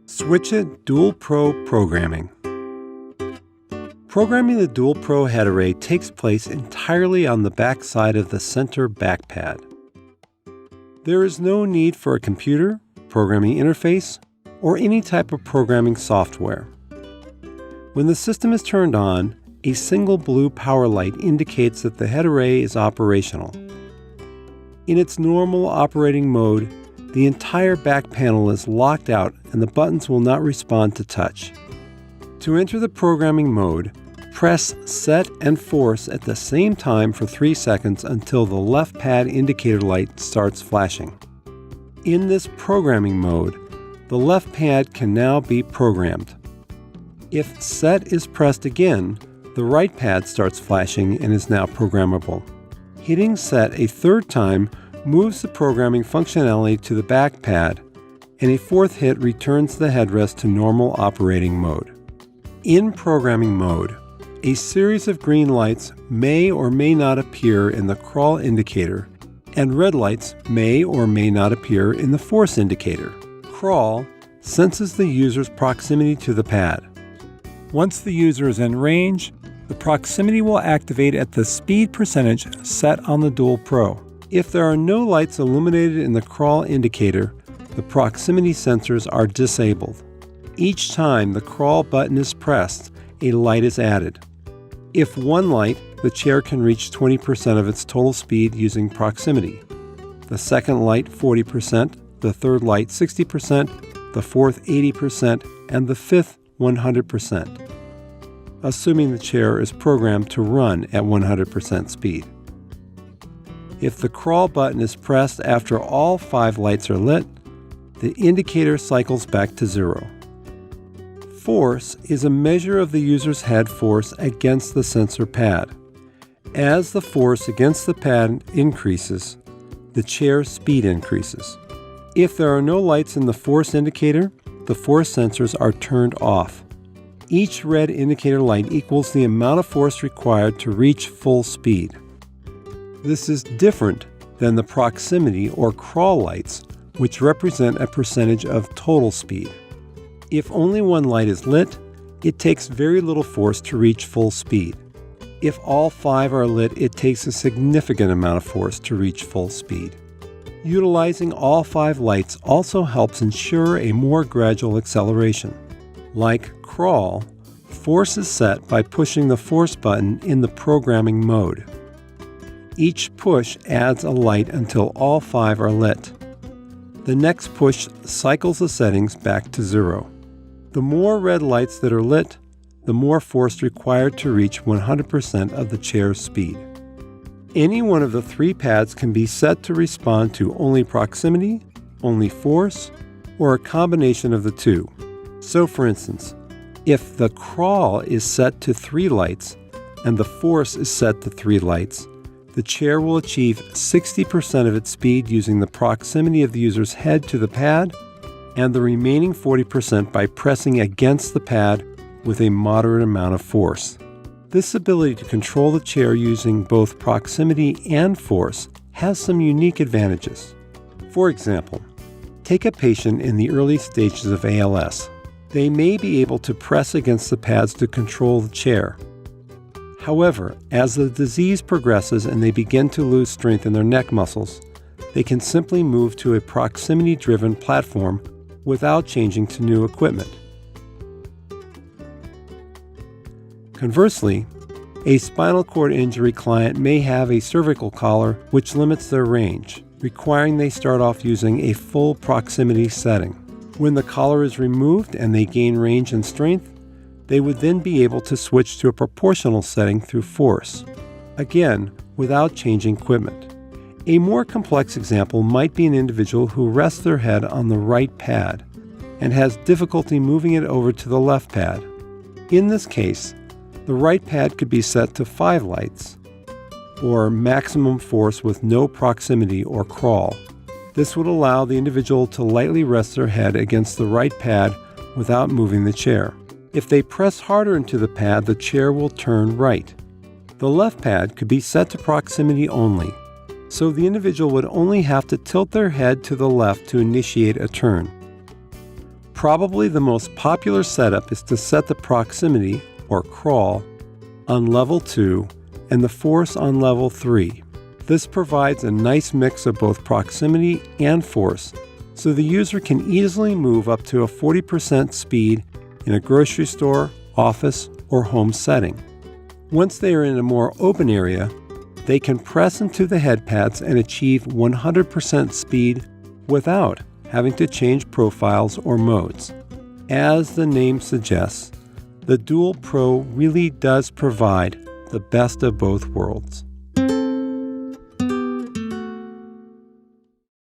Switch It Dual Pro Programming. Programming the Dual Pro head array takes place entirely on the back side of the center back pad. There is no need for a computer, programming interface, or any type of programming software. When the system is turned on, a single blue power light indicates that the head array is operational. In its normal operating mode, the entire back panel is locked out and the buttons will not respond to touch. To enter the programming mode, press Set and Force at the same time for 3 seconds until the left pad indicator light starts flashing. In this programming mode, the left pad can now be programmed. If Set is pressed again, the right pad starts flashing and is now programmable. Hitting Set a third time moves the programming functionality to the back pad, and a fourth hit returns the headrest to normal operating mode. In programming mode, a series of green lights may or may not appear in the crawl indicator, and red lights may or may not appear in the force indicator. Crawl senses the user's proximity to the pad. Once the user is in range, the proximity will activate at the speed percentage set on the Dual Pro. If there are no lights illuminated in the crawl indicator, the proximity sensors are disabled. Each time the crawl button is pressed, a light is added. If one light, the chair can reach 20% of its total speed using proximity. The second light 40%, the third light 60%, the fourth 80%, and the fifth 100%, assuming the chair is programmed to run at 100% speed. If the crawl button is pressed after all 5 lights are lit, the indicator cycles back to 0. Force is a measure of the user's head force against the sensor pad. As the force against the pad increases, the chair's speed increases. If there are no lights in the force indicator, the force sensors are turned off. Each red indicator light equals the amount of force required to reach full speed. This is different than the proximity or crawl lights, which represent a percentage of total speed. If only one light is lit, it takes very little force to reach full speed. If all 5 are lit, it takes a significant amount of force to reach full speed. Utilizing all 5 lights also helps ensure a more gradual acceleration. Like crawl, force is set by pushing the force button in the programming mode. Each push adds a light until all 5 are lit. The next push cycles the settings back to 0. The more red lights that are lit, the more force required to reach 100% of the chair's speed. Any one of the 3 pads can be set to respond to only proximity, only force, or a combination of the two. So for instance, if the crawl is set to 3 lights and the force is set to 3 lights, the chair will achieve 60% of its speed using the proximity of the user's head to the pad and the remaining 40% by pressing against the pad with a moderate amount of force. This ability to control the chair using both proximity and force has some unique advantages. For example, take a patient in the early stages of ALS. They may be able to press against the pads to control the chair. However, as the disease progresses and they begin to lose strength in their neck muscles, they can simply move to a proximity-driven platform without changing to new equipment. Conversely, a spinal cord injury client may have a cervical collar which limits their range, requiring they start off using a full proximity setting. When the collar is removed and they gain range and strength, they would then be able to switch to a proportional setting through force, again without changing equipment. A more complex example might be an individual who rests their head on the right pad and has difficulty moving it over to the left pad. In this case, the right pad could be set to 5 lights, or maximum force with no proximity or crawl. This would allow the individual to lightly rest their head against the right pad without moving the chair. If they press harder into the pad, the chair will turn right. The left pad could be set to proximity only, so the individual would only have to tilt their head to the left to initiate a turn. Probably the most popular setup is to set the proximity, or crawl, on level 2 and the force on level 3. This provides a nice mix of both proximity and force, so the user can easily move up to a 40% speed in a grocery store, office, or home setting. Once they are in a more open area, they can press into the head pads and achieve 100% speed without having to change profiles or modes. As the name suggests, the Dual Pro really does provide the best of both worlds.